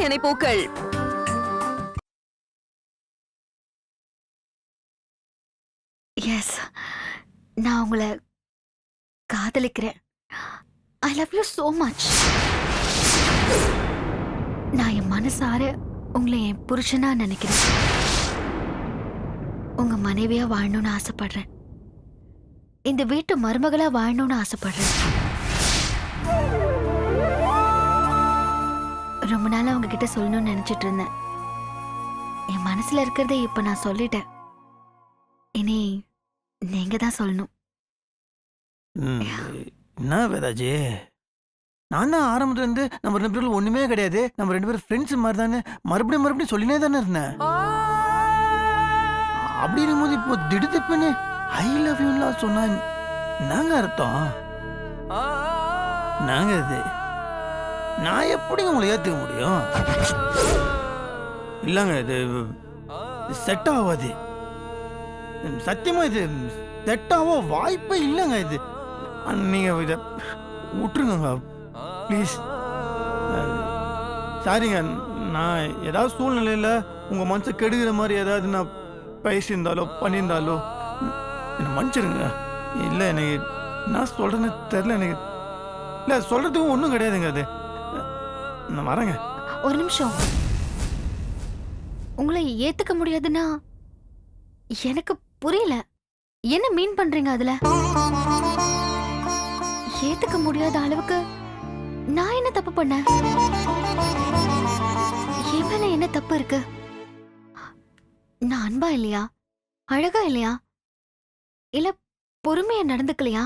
வாசனையனை பூக்கள். எஸ், நான் உங்களை காதலிக்கிறேன். I love you so much. நான் என் மனசார உங்களை என் புருஷனா நினைக்கிறேன். உங்க மனைவியா வாழணும்னு ஆசைப்படுறேன். இந்த வீட்டு மருமகளா வாழணும்னு ஆசைப்படுறேன். ரொம்ப நாளா உங்ககிட்ட சொல்லணும்னு நினைச்சிட்டு இருந்தேன். என் மனசுல இருக்கிறத இப்ப நான் சொல்லிட்டேன். இனி நீங்க தான் சொல்லணும். என்ன வேதாஜி, நான் தான் ஆரம்பத்துல இருந்து நம்ம 2 பேரும் ஒண்ணுமே கிடையாது, நம்ம 2 பேரும் ஃப்ரெண்ட்ஸ் மாதிரி தானே மறுபடியும் சொல்லினே தானே இருந்தேன். அப்படி இருக்கும்போது இப்போ திடுதிப்புன்னு ஐ லவ் யூலாம் சொன்னா நாங்க அர்த்தம் நாங்க இது நான் எப்படி உங்களை ஏத்துக்க முடியும்? இல்லங்க, இது செட் ஆகாது. சத்தியமா இது செட் ஆக வாய்ப்பே இல்லைங்க. இது நீங்க இதை விட்டுருங்க ப்ளீஸ். சாரிங்க, நான் ஏதாவது சூழ்நிலையில் உங்கள் மனசை கெடுக்கிற மாதிரி ஏதாவது நான் பேசியிருந்தாலோ பண்ணியிருந்தாலோ என்னை மன்னிச்சிருங்க. இல்லை, எனக்கு நான் சொல்கிறேன்னு தெரில. எனக்கு இல்லை, சொல்கிறதுக்கும் ஒன்றும் கிடையாதுங்க. அது நான் வரேங்க. ஒரு நிமிஷம். உங்களை ஏத்துக்க முடியாதுன்னா எனக்கு புரியல. என்ன மீன் பண்றீங்க அதுல? ஏத்துக்க முடியாத அளவுக்கு நான் என்ன தப்பு பண்ணேன்? என் மேல என்ன தப்பு இருக்கு? நான் அன்பா இல்லையா? அழகா இல்லையா? இல்ல பொறுமையா நடந்துக்கலையா?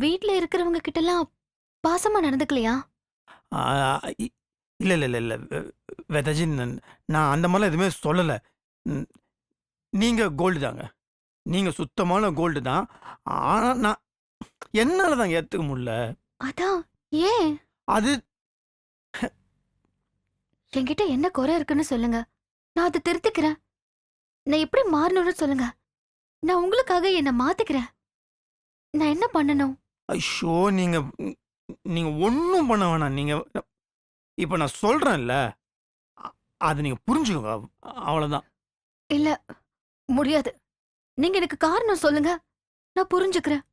வீட்ல இருக்கிறவங்க கிட்ட எல்லாம் பாசமா நடந்துக்கலையா? இல்லை இல்லை இல்லை இல்லை வேதாஜி, நான் அந்த மாதிரிலாம் எதுவுமே சொல்லலை. நீங்கள் கோல்டு தாங்க, நீங்கள் சுத்தமான கோல்டு தான். ஆனால் நான் என்னால் தாங்க ஏற்றுக்க முடியல. அதான் ஏன்? அது என்கிட்ட என்ன குறை இருக்குன்னு சொல்லுங்க, நான் அதை திருத்திக்கிறேன். நான் எப்படி மாறணும்னு சொல்லுங்க, நான் உங்களுக்காக என்ன மாத்திக்கிறேன். நான் என்ன பண்ணணும்? ஐயோ, நீங்க ஒன்றும் பண்ண வேணாம். நீங்க இப்போ நான் சொல்றேன்ல, அது நீங்க புரிஞ்சுக்கோங்க, அவ்வளவுதான். இல்ல, முடியாது. நீங்க எனக்கு காரணம் சொல்லுங்க, நான் புரிஞ்சுக்கிறேன்.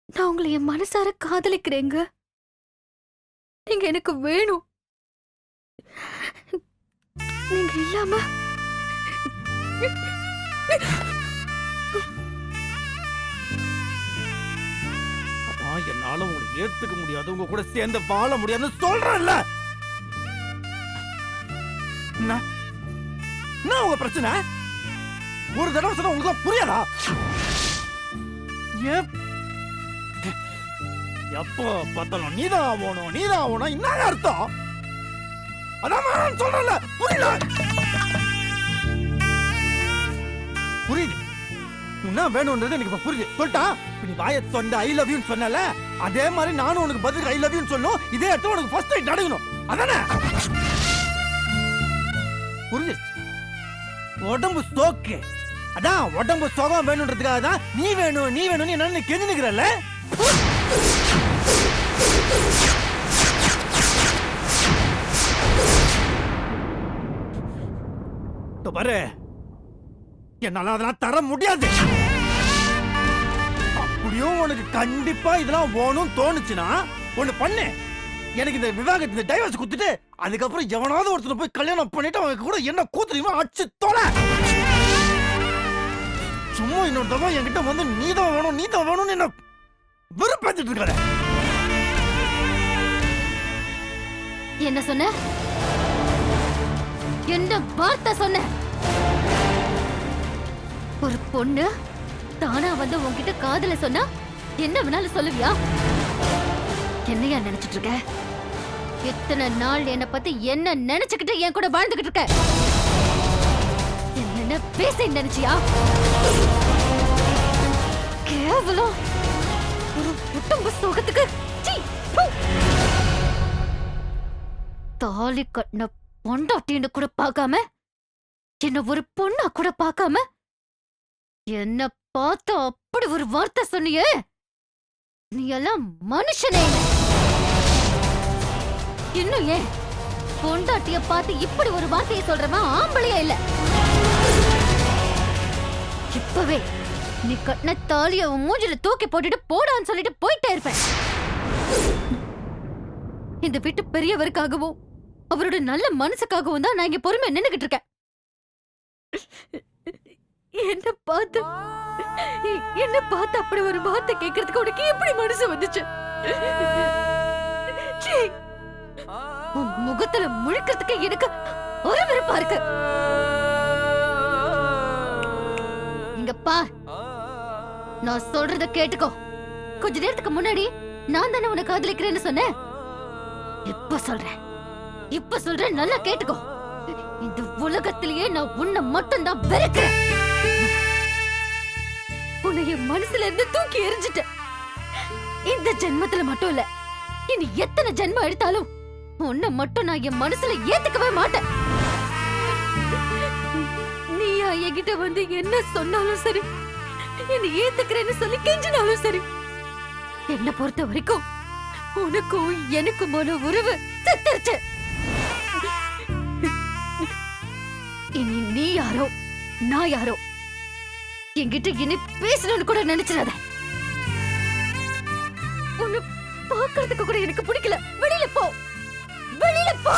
நான் உங்களை என் மனசார காதலிக்கிறேங்க. நீங்க எனக்கு வேணும். நீங்க இல்லாம என்னால உங்களை ஏத்துக்க முடியாது, உங்க கூட சேர்ந்து வாழ முடியாதுன்னு சொல்றேன்ல. என்ன உங்க பிரச்சனை? ஒரு தடவை சொன்னா உங்களுக்கு புரியாதா? எப்போ பார்த்தாலும் நீதான் ஆகணும் நீதான் ஆகணும், என்ன அர்த்தம்? அதான் சொல்றேன்ல, புரியல? புரியுது, என்ன வேணும்ன்றது எனக்கு இப்ப புரியுது. சொல்லிட்டா நீ வாய சொந்த ஐ லவ் யூ சொன்னல, அதே மாதிரி நானும் உனக்கு பதில் ஐ லவ் யூ சொல்லணும். இதே இடத்துல உனக்கு ஃபர்ஸ்ட் டைம் நடக்கணும், அதானே? புரிஞ்சிருச்சு. உடம்பு சோக்கு, அதான் உடம்பு சுகம் வேணும்ன்றதுக்காக தான் நீ வேணும் நீ வேணும்னு என்ன கெஞ்சி நிக்கிறல்ல. பாரு, என்னால அதெல்லாம் தர முடியாது. அப்படியும் உனக்கு கண்டிப்பா இதெல்லாம் வேணும் தோணுச்சுன்னா ஒண்ணு பண்ணு. எனக்கு இந்த விவாகத்தை டைவர்ஸ் குடுத்துட்டு அதுக்கப்புறம் எவனாவது ஒருத்தர் போய் கல்யாணம் பண்ணிட்டு அவங்க கூட என்ன கூத்துறீமோ அடிச்சு தொலை. சும்மா இன்னொரு தடவை என்கிட்ட வந்து நீதான் வேணும்னு என்ன வெறுப்பேத்திட்டு இருக்காரு. என்ன சொன்ன? என்ன வார்த்தை சொன்ன? ஒரு பொண்ணு தானா வந்து உன்கிட்ட காதல சொன்னா என்ன வேணாலும் சொல்லுவியா? என்னையா நினைச்சிட்டு இருக்க? இத்தனை நாள் என்ன பத்தி என்ன நினைச்சுக்கிட்டு என் கூட வாழ்ந்துகிட்டு இருக்க? என்ன பேச நினைச்சியா? கேவலம் ஒரு குடும்ப சுகத்துக்கு தாலி கட்டின பொண்டாட்டின்னு கூட பார்க்காம, என்ன ஒரு பொண்ணா கூட பார்க்காம, என்ன பார்த்து அப்படி ஒரு வார்த்தை சொன்னியே, நீ எல்லாம் மனுஷனே. இன்னும் ஏன் பொண்டாட்டிய பார்த்து இப்படி ஒரு வார்த்தையை சொல்றவன் ஆம்பளையா இல்ல. இப்பவே நீ கட்டின தாலிய உன் மூஞ்சில தூக்கி போட்டுட்டு போடான்னு சொல்லிட்டு போயிட்டே இருப்பேன். இந்த வீட்டு பெரியவருக்காகவும் அவரோட நல்ல மனசுக்காகவும் தான் நான் இங்க பொறுமையா நின்னுகிட்டு இருக்கேன். என்ன பார்த்து அப்படி ஒரு வார்த்தை கேட்கறதுக்கு உனக்கு எப்படி மனசு வந்துச்சு? சீ, உன் முகத்துல முழிக்கிறதுக்கு எனக்கு ஒரு விருப்பம் இருக்கு. இங்க பார், நான் சொல்றத கேட்டுக்கோ. கொஞ்ச நேரத்துக்கு முன்னாடி நான் தானே உனக்கு காதலிக்கிறேன்னு சொன்னேன். இப்ப சொல்றேன், நல்லா கேட்டுக்கோ. இந்த உலகத்திலேயே நான் உன்னை மட்டும் தான் வெறுக்கிறேன். உன்னை என் மனசுல இருந்து தூக்கி எறிஞ்சிட்டேன். இந்த ஜென்மத்துல மட்டும் இல்ல, இனி எத்தனை ஜென்மம் எடுத்தாலும் உன்னை மட்டும் நான் என் மனசுல ஏத்துக்கவே மாட்டேன். நீயா என்கிட்ட வந்து என்ன சொன்னாலும் சரி, என்னை ஏத்துக்கிறேன்னு சொல்லி கெஞ்சினாலும் சரி, என்ன பொறுத்த வரைக்கும் உனக்கும் எனக்குமான உறவு செத்துருச்சு. இனி நீ யாரோ நான் யாரோ என்கிட்ட இனி பேசணும்னு கூட நினைச்சிடாத. உன்னை பார்க்கறதுக்கு கூட எனக்கு பிடிக்கல. வெளியில போ, வெளியில போ.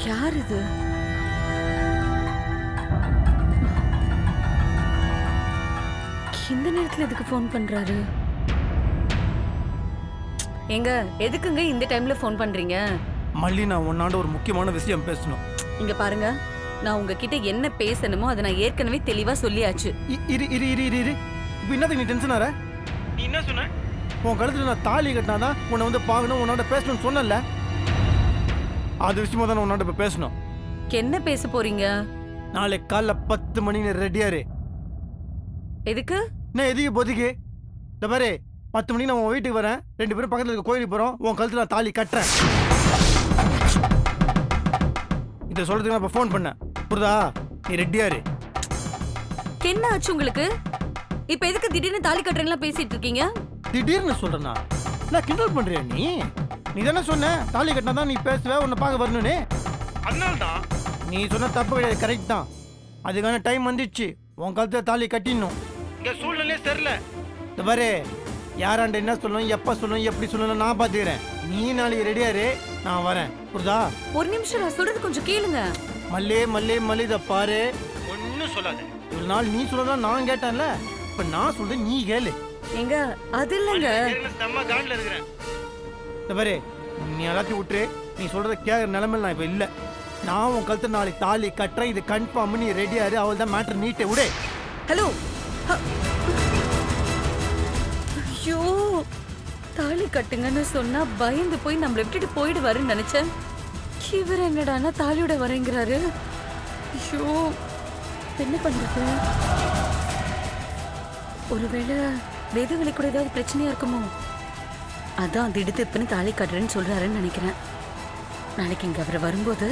யார் இது? இந்த நேரத்துல எதுக்கு ஃபோன் பண்றாரு? எங்க எதுக்குங்க இந்த டைம்ல ஃபோன் பண்றீங்க? மல்லி, நான் உன்னாண்ட ஒரு முக்கியமான விஷயம் பேசணும். இங்க பாருங்க, நான் உங்ககிட்ட என்ன பேசணுமோ அதை நான் ஏற்கனவே தெளிவா சொல்லியாச்சு. இரு இரு இரு இரு இரு இப்போ என்னதுக்கு நீ டென்ஷன் ஆற? நீ என்ன சொன்ன? உன் கழுத்துல நான் தாலி கட்டினாதான் உன்னை வந்து பார்க்கணும், உன்னாண்ட பேசணும்னு சொன்னல. அது விஷயமா தான் உன்னாண்ட இப்போ பேசணும். என்ன பேச போறீங்க? நாளை காலைல 10 மணிக்கு ரெடியாரு. எதுக்கு? நான் எதுக்கு போதிக்கு? இந்த பாரு, 10 மணிக்கு நான் உன் வீட்டுக்கு வரேன். 2 பேரும் பக்கத்துல இருக்க கோயிலுக்கு போறோம். உன் கழுத்துல நான் தாலி கட்டுறேன். இதை சொல்றதுக்கு நான் இப்போ ஃபோன் பண்ணேன். புரியுதா? நீ ரெடியாரு. என்ன ஆச்சு உங்களுக்கு? இப்ப எதுக்கு திடீர்னு தாலி கட்டுறீங்களா பேசிட்டு இருக்கீங்க? திடீர்னு சொல்றேன்னா நான் கிண்டல் பண்றியா? நீ தானே சொன்ன தாலி கட்டினா தான் நீ பேசுவ, உன்னை பார்க்க வரணும்னு. அதனால்தான் நீ சொன்ன தப்பு கிடையாது, கரெக்ட் தான். அதுக்கான டைம் வந்துடுச்சு. உன் கழுத்துல தாலி கட்டிடணும். இங்க சூழ்நிலையே சரியில்ல. இந்த பாரு, யாராண்ட என்ன சொல்லணும், எப்ப சொல்லணும், எப்படி சொல்லணும் நான் பாத்துக்கிறேன். நீ நாளைக்கு ரெடியாரு, நான் வரேன். புரியுதா? ஒரு நிமிஷம், நான் சொல்றது கொஞ்சம் கேளுங்க. மல்லே மல்லே மல்லே, இதை பாரு, ஒன்னும் சொல்லாத. இவ்வளவு நாள் நீ சொல்லதான் நான் கேட்டேன்ல, இப்ப நான் சொல்றேன் நீ கேளு. எங்க அது இல்லங்க, இந்த பாரு, நீ எல்லாத்தையும் விட்டுரு. நீ சொல்றத கேட்கற நிலைமையில நான் இப்ப இல்ல. நான் உன் கழுத்து நாளைக்கு தாலி கட்டுறேன். இது கன்ஃபார்ம். நீ ரெடியாரு, அவள் தான் மேட்டர் நீட்டை விடு. ஹலோ. ஐயோ, தாலி கட்டுங்கன்னு சொன்னா பயந்து போய் நம்மளை விட்டுட்டு போயிடுவாருன்னு நினைச்சேன். இவர் என்னடானா தாலியோட வரேங்கிறாரு. ஐயோ, என்ன பண்றது? ஒருவேளை வேதவழி கூட ஏதாவது பிரச்சனையா இருக்குமோ? அதான் திடுத்துப்புன்னு தாலி கட்டுறேன்னு சொல்றாருன்னு நினைக்கிறேன். நாளைக்கு இங்க அவர் வரும்போது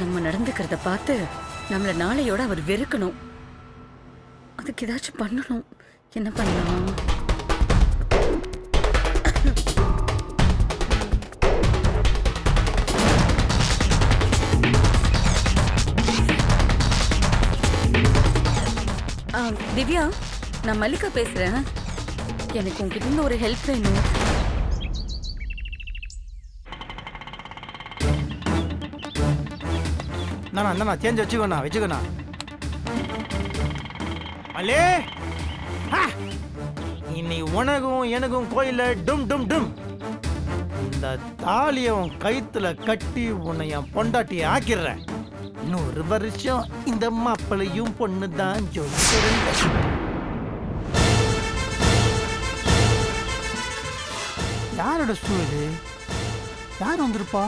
நம்ம நடந்துக்கிறத பார்த்து நம்மள நாளையோட அவர் வெறுக்கணும். அதுக்கு ஏதாச்சும் பண்ணணும். என்ன பண்ணலாம்? திவ்யா, நான் மல்லிகா பேசுறேன். எனக்கு உங்ககிட்ட இருந்து ஒரு ஹெல்ப் வேணும். நான் சேஞ்ச் வச்சுக்கோண்ணா. மல்லே, இன்னைக்கு உனக்கும் எனக்கும் கோயில்ல டும் டும் டும். இந்த தாலியை உன் கயித்துல கட்டி உன்னை என் பொண்டாட்டி ஆக்கிடுறேன். 100 வருஷம் இந்த மாப்பிளையும் பொண்ணு தான் ஜோதிக்கிறேன். யாரோட ஷூ இது? யார் வந்திருப்பா?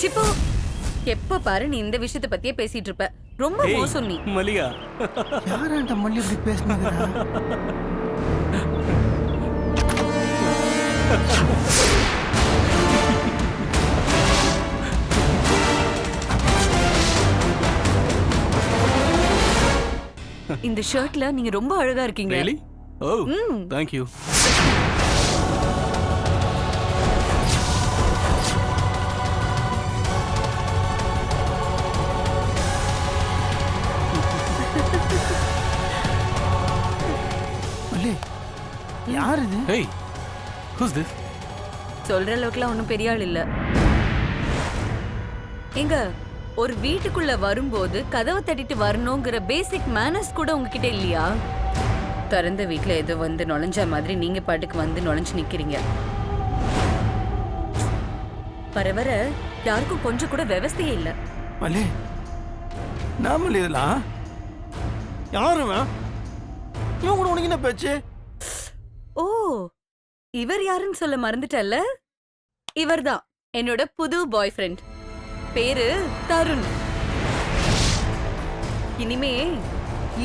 சிப்பு, எப்ப பாரு நீ இந்த விஷயத்தை பத்தியே பேசிட்டு இருப்ப. ரொம்ப மோசம் நீ. மல்லிகா, யாராண்ட மல்லி இப்படி பேசினாங்க? இந்த ஷர்ட்ல நீங்க ரொம்ப அழகா இருக்கீங்க. really? Oh, thank you. மல்லி, யார் இது? Hey, who's this? சொல்ற அளவுக்குலாம் ஒன்றும் பெரிய ஆள் இல்ல. எங்க ஒரு வீட்டுக்குள்ள வரும்போது கதவை தட்டிட்டு வரணுங்கிற பேசிக் மேனர்ஸ் கூட உங்ககிட்ட இல்லையா? திறந்த வீட்டுல ஏதோ வந்து நுழைஞ்ச மாதிரி நீங்க பாட்டுக்கு வந்து நுழைஞ்சு நிக்கிறீங்க. வர வர யாருக்கும் கொஞ்சம் கூட விவசாயே இல்ல. மல்லி, நாமல் இதெல்லாம் யாருவா? இவன் கூட உனக்கு என்ன பேச்சு? ஓ, இவர் யாருன்னு சொல்ல மறந்துட்டல்ல? இவர்தான் என்னோட புது பாய் ஃப்ரெண்ட். பேரு தருண். இனிமே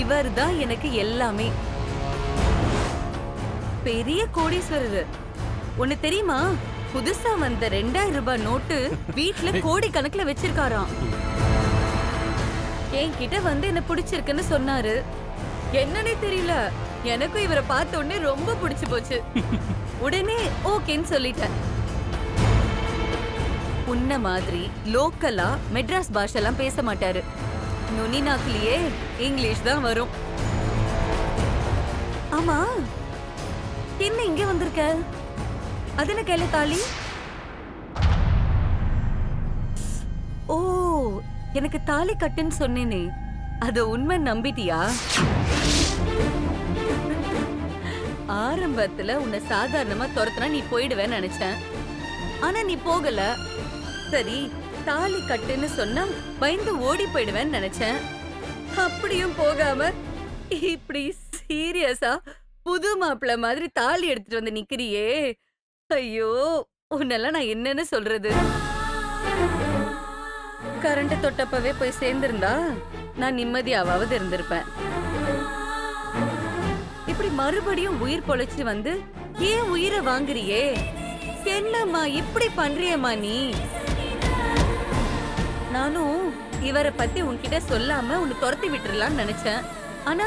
இவர்தான் எனக்கு எல்லாமே. பெரிய கோடீஸ்வரர். ஒண்ணு தெரியுமா? புதுசா வந்த 2000 ரூபாய் நோட்டு வீட்டுல கோடி கணக்குல வச்சிருக்காராம். என்கிட்ட வந்து என்ன பிடிச்சிருக்குன்னு சொன்னாரு. என்னன்னே தெரியல, எனக்கும் இவரை பார்த்த உடனே ரொம்ப பிடிச்சு போச்சு. உடனே ஓகேன்னு சொல்லிட்டேன். உன்ன மாதிரி லோக்கலா மெட்ராஸ் பாஷெல்லாம் பேச மாட்டாரு. நுனி நாக்குலயே இங்கிலீஷ் தான் வரும். ஆமா, என்ன இங்க வந்திருக்க? அது என்ன கையில தாலி? ஓ, எனக்கு தாலி கட்டுன்னு சொன்னேனே, அத உண்மை நம்பிட்டியா? ஆரம்பத்துல உன்னை சாதாரணமா துரத்துனா நீ போயிடுவேன்னு நினைச்சேன். ஆனா நீ போகல. சரி, தாலி கட்டுன்னு சொன்னா பயந்து ஓடி போயிடுவேன்னு நினைச்சேன். அப்படியும் போகாம இப்படி சீரியஸா புது மாப்பிள்ள மாதிரி தாலி எடுத்துட்டு வந்து நிக்கிறியே. ஐயோ, உன்னெல்லாம் நான் என்னன்னு சொல்றது? கரண்ட் தொட்டப்பவே போய் சேர்ந்திருந்தா நான் நிம்மதியாவது இருந்திருப்பேன். இப்படி மறுபடியும் உயிர் பொழைச்சு வந்து ஏன் உயிரை வாங்குறியே? என்னம்மா இப்படி பண்றியம்மா நீ? நானும் இவரை பத்தி உன்கிட்ட சொல்லாம உன்னை துரத்தி விட்டுறலாம்னு நினைச்சேன். ஆனா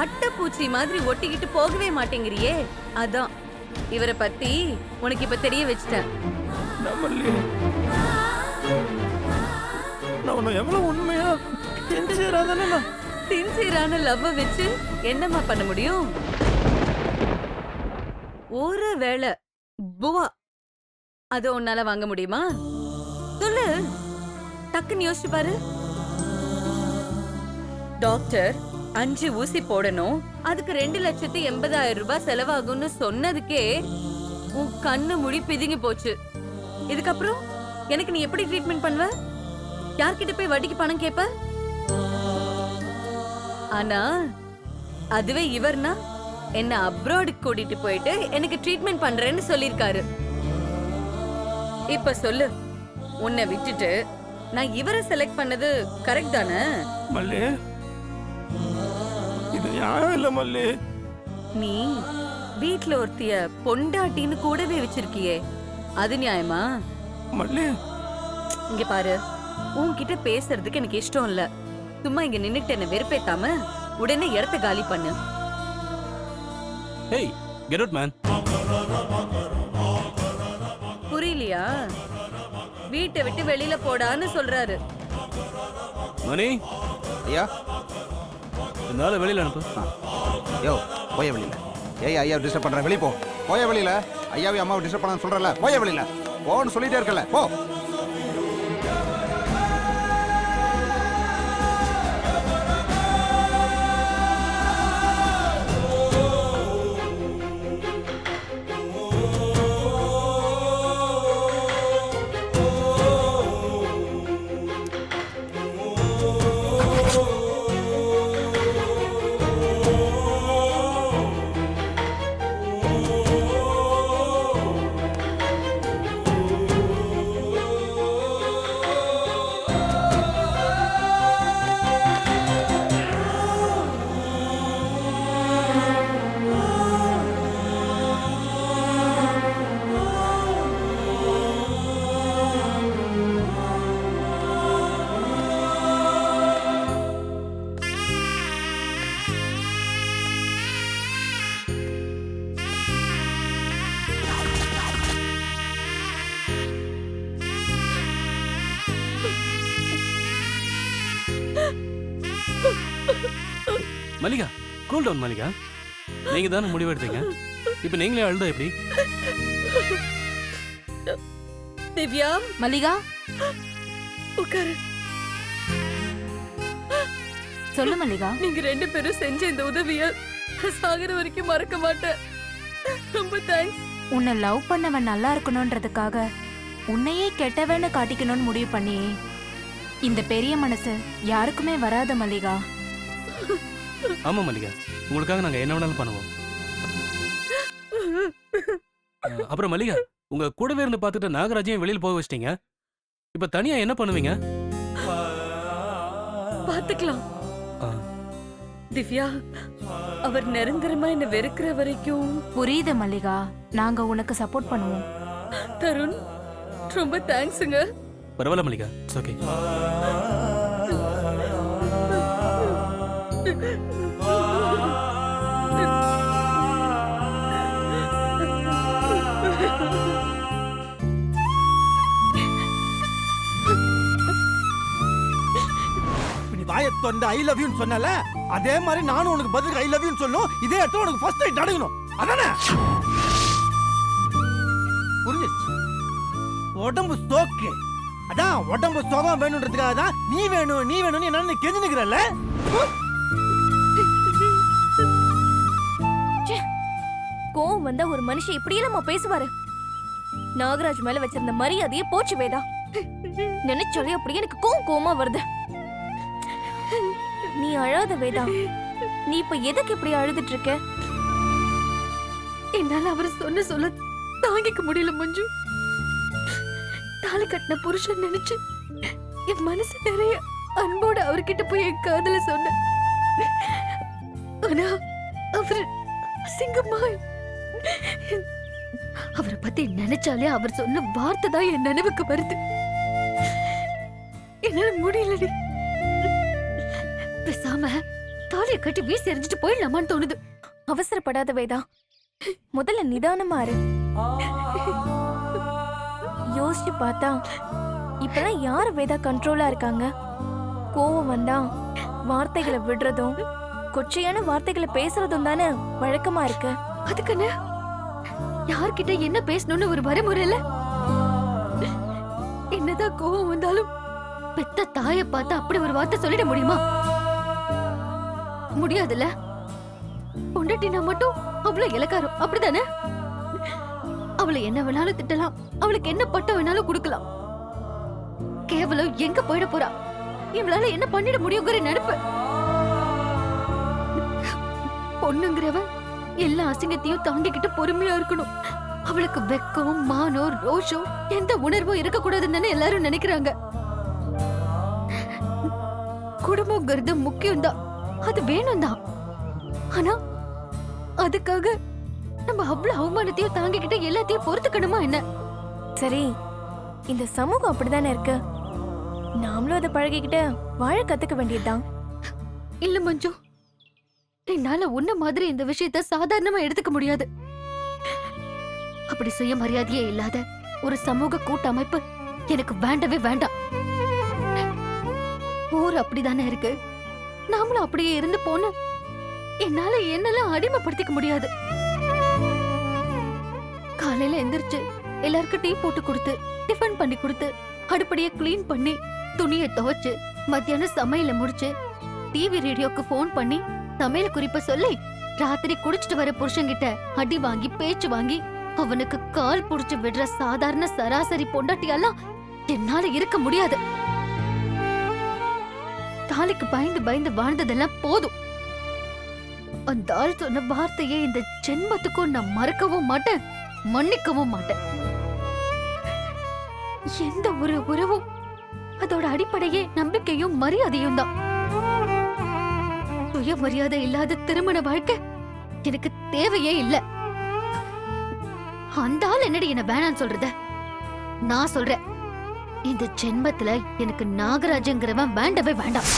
அட்டைப்பூச்சி மாதிரி ஒட்டிக்கிட்டு போகவே மாட்டேங்கிறியே. அதான் இவரை பத்தி உனக்கு இப்ப தெரிய வச்சுட்டேன். எவ்வளவு உண்மையா சின்சியரான லவ் வச்சு என்னம்மா பண்ண முடியும்? ஒரு வேளை புவா அது உன்னால வாங்க முடியுமா? சொல்லு, டக்குன்னு யோசிச்சு பாரு. டாக்டர் 5 ஊசி போடணும், அதுக்கு 2,80,000 ரூபாய் செலவாகும்னு சொன்னதுக்கே உன் கண்ணு முடி பிதுங்கி போச்சு. இதுக்கப்புறம் எனக்கு நீ எப்படி ட்ரீட்மெண்ட் பண்ணுவ? யார்கிட்ட போய் வட்டிக்கு பணம் கேப்ப? ஆனா அதுவே இவர்னா என்ன அப்ராடுக்கு கூட்டிட்டு போயிட்டு எனக்கு ட்ரீட்மெண்ட் பண்றேன்னு சொல்லிருக்காரு. இப்ப சொல்லு, உன்னை விட்டுட்டு நான் இவரை செலக்ட் பண்ணது கரெக்ட் தானே? மல்லி, இது நியாயம் இல்ல மல்லி. நீ வீட்ல ஒருத்திய பொண்டாட்டின்னு கூடவே வச்சிருக்கியே, அது நியாயமா? மல்லி, இங்க பாரு, உன்கிட்ட பேசுறதுக்கு எனக்கு இஷ்டம் இல்ல. சும்மா இங்க நின்னுட்டு என்ன வெறுப்பேத்தாம உடனே இடத்த காலி பண்ணு. Hey, get out, man. புரியலையா? வீட்டை விட்டு வெளியில போடான்னு சொல்றாரு. மணி, ஐயா, இந்த ஆளை வெளியில அனுப்பு. யோ போய வெளியில. ஏய் ஐயா டிஸ்டர்ப் பண்றேன், வெளிய போ. போய வெளியில. ஐயாவை அம்மாவை டிஸ்டர்ப் பண்ண சொல்றல, போய வெளியில. போன்னு சொல்லிட்டே இருக்கல, போ. Mallika, cool down Mallika. நீங்க தானே முடிவு எடுத்தீங்க. இப்ப நீங்களே அழுதா எப்படி? திவ்யா, மல்லிகா உட்காரு. சொல்லு மல்லிகா. நீங்க 2 பேரும் செஞ்ச இந்த உதவிய சாகர வரைக்கும் மறக்க மாட்டேன். ரொம்ப தேங்க்ஸ். உன்னை லவ் பண்ணவன் நல்லா இருக்கணும்ன்றதுக்காக உன்னையே கெட்டவன்னு காட்டிக்கணும்னு முடிவு பண்ணி இந்த பெரிய மனசு யாருக்குமே வராத மல்லிகா. ஆமா மல்லிகா, உங்களுக்காக நாங்க என்ன வேணாலும் பண்ணுவோம். அப்புறம் மல்லிகா, உங்க கூடவே இருந்து பார்த்துட்டு நாகராஜையும் வெளியில போக வச்சிட்டீங்க. இப்ப தனியா என்ன பண்ணுவீங்க? பாத்துக்கலாம். திவ்யா, அவர் நிரந்தரமா என்ன வெறுக்கிற வரைக்கும். புரியுது மல்லிகா, நாங்க உனக்கு சப்போர்ட் பண்ணுவோம். தருண், ரொம்ப தேங்க்ஸுங்க. பரவாயில்ல மல்லிகா, இட்ஸ் ஓகே. வாயை தொண்ட ஐ லவ் யூன்னு சொன்னல, அதே மாதிரி நானும் உனக்கு பதில் ஐ லவ் யூன்னு சொல்லணும். இதே இடத்துல உனக்கு ஃபர்ஸ்ட் டைம் நடக்கணும். அதானே? புரிஞ்சிருச்சு. உடம்பு சோக்கு. அதான் உடம்பு சோகம் வேணும்ன்றதுக்காக தான் நீ வேணும் நீ வேணும்னு என்ன கெஞ்சி நிக்கிறல்ல. கோவம் வந்தா ஒரு மனுஷன் இப்படியெல்லாம் பேசுவாரு? நாகராஜ் மேல வச்சிருந்த மரியாதையே போச்சு வேதா. நினைச்சாலே அப்படியே எனக்கு கோவமா வருது. நீ அழாத வேதா. நீ இப்ப எதுக்கு இப்படி அழுதுட்டு இருக்க? என்னால அவர் சொல்ல தாங்கிக்க முடியல மஞ்சு. தாலி கட்டின புருஷன் நினைச்சு என் மனசு நிறைய அன்போட அவர்கிட்ட போய் என் காதல சொன்னேன். ஆனா அவர் அசிங்கமா அவரை பத்தி நினைச்சாலே அவர் சொன்ன வார்த்தை தான் என் நினைவுக்கு வருது. என்னால முடியலடி. பேசாம தாலியை கட்டி வீசி எறிஞ்சிட்டு போயிடலாமான்னு தோணுது. அவசரப்படாத வேதா, முதல்ல நிதானமா இரு. யோசிச்சு பார்த்தா இப்பெல்லாம் யாரு வேதா கண்ட்ரோலா இருக்காங்க? கோவம் வந்தா வார்த்தைகளை விடுறதும் கொச்சையான வார்த்தைகளை பேசுறதும் தானே வழக்கமா இருக்கு. அதுக்குன்னு யார்கிட்ட என்ன பேசணும்னு ஒரு வரைமுறை இல்ல. என்னதான் கோவம் வந்தாலும் பெத்த தாய பார்த்து அப்படி ஒரு வார்த்தை சொல்லிட முடியுமா? முடியாதுல்ல. பொண்டாட்டினா மட்டும் அவ்வளவு இலக்காரம், அப்படிதானே? அவளை என்ன வேணாலும் திட்டலாம், அவளுக்கு என்ன பட்டம் வேணாலும் கொடுக்கலாம். கேவலம் எங்க போயிட போறா? இவளால என்ன பண்ணிட முடியுங்கிற நினைப்பு. பொண்ணுங்கிறவன் எல்லா அசிங்கத்தையும் தாங்கிக்கிட்டு பொறுமையா இருக்கணும். அவளுக்கு வெக்கம், மானம், ரோஷம் எந்த உணர்வும் இருக்க கூடாதுன்னு எல்லாரும் நினைக்கிறாங்க. குடும்பங்கிறது முக்கியம்தான், அது வேணும் தான். ஆனா அதுக்காக நம்ம அவ்வளவு அவமானத்தையும் தாங்கிக்கிட்டு எல்லாத்தையும் பொறுத்துக்கணுமா என்ன? சரி, இந்த சமூகம் அப்படிதானே இருக்கு. நாமளும் அதை பழகிக்கிட்டு வாழ கத்துக்க வேண்டியதுதான். இல்ல மஞ்சு, என்னால உன்ன மாதிரி இந்த விஷயத்த சாதாரணமா எடுத்துக்க முடியாது. அப்படி சுய மரியாதையே இல்லாத ஒரு சமூக கூட்டமைப்பு எனக்கு வேண்டவே வேண்டாம். ஊர் அப்படிதானே இருக்கு, நாமளும் அப்படியே இருந்து போன என்னால என்னெல்லாம் அடிமைப்படுத்திக்க முடியாது. காலையில எந்திரிச்சு எல்லாருக்கும் டீ போட்டு கொடுத்து, டிஃபன் பண்ணி கொடுத்து, அடுப்படியை கிளீன் பண்ணி, துணியை துவைச்சு, மத்தியானம் சமையல முடிச்சு, டிவி ரேடியோக்கு போன் பண்ணி சமையல் குறிப்ப சொல்லி, ராத்திரி குடிச்சிட்டு வர புருஷன்கிட்ட அடி வாங்கி பேச்சு வாங்கி அவனுக்கு கால் புடிச்சு விடுற சாதாரண சராசரி பொண்டாட்டியெல்லாம் என்னால இருக்க முடியாது. தாலிக்கு பயந்து பயந்து வாழ்ந்ததெல்லாம் போதும். அந்த ஆள் சொன்ன வார்த்தையை இந்த ஜென்மத்துக்கும் நான் மறக்கவும் மாட்டேன், மன்னிக்கவும் மாட்டேன். எந்த ஒரு உறவும் அதோட அடிப்படையே நம்பிக்கையும் மரியாதையும் தான். சுயமரியாதை இல்லாத திருமண வாழ்க்கை எனக்கு தேவையே இல்ல. அந்த ஆள் என்னடி என்ன வேணான்னு சொல்றத? நான் சொல்றேன், இந்த ஜென்மத்துல எனக்கு நாகராஜங்கிறவன் வேண்டவே வேண்டாம்.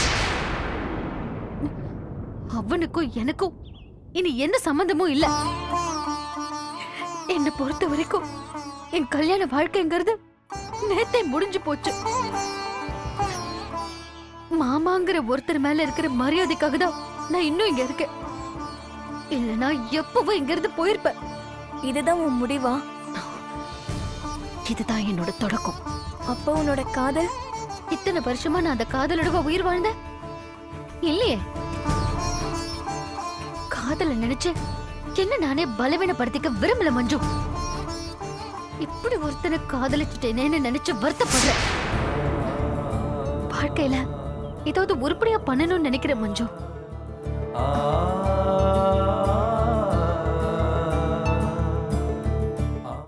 அவனுக்கும் எனக்கும் இனி எந்த சம்பந்தமும் இல்ல. என்னை பொறுத்த வரைக்கும் என் கல்யாண வாழ்க்கைங்கிறது நேத்தே முடிஞ்சு போச்சு. மாமாங்கிற ஒருத்தர் மேல இருக்கிற மரியாதைக்காக தான் நான் இன்னும் இங்க இருக்கேன். இல்லனா எப்பவும் இங்க இருந்து போயிருப்பேன். இதுதான் உன் முடிவா? இதுதான் என்னோட தொடக்கம். அப்ப உன்னோட காதல்? இத்தனை வருஷமா நான் அந்த காதலோட உயிர் வாழ்ந்தேன் இல்லையே. காதல நினைச்சு என்ன நானே பலவீனப்படுத்திக்க விரும்பல மஞ்சு. இப்படி ஒருத்தனை காதலிச்சுட்டேனேன்னு நினைச்சு வருத்தப்படுறேன். வாழ்க்கையில ஏதாவது உருப்படியா பண்ணணும்னு நினைக்கிறேன் மஞ்சு.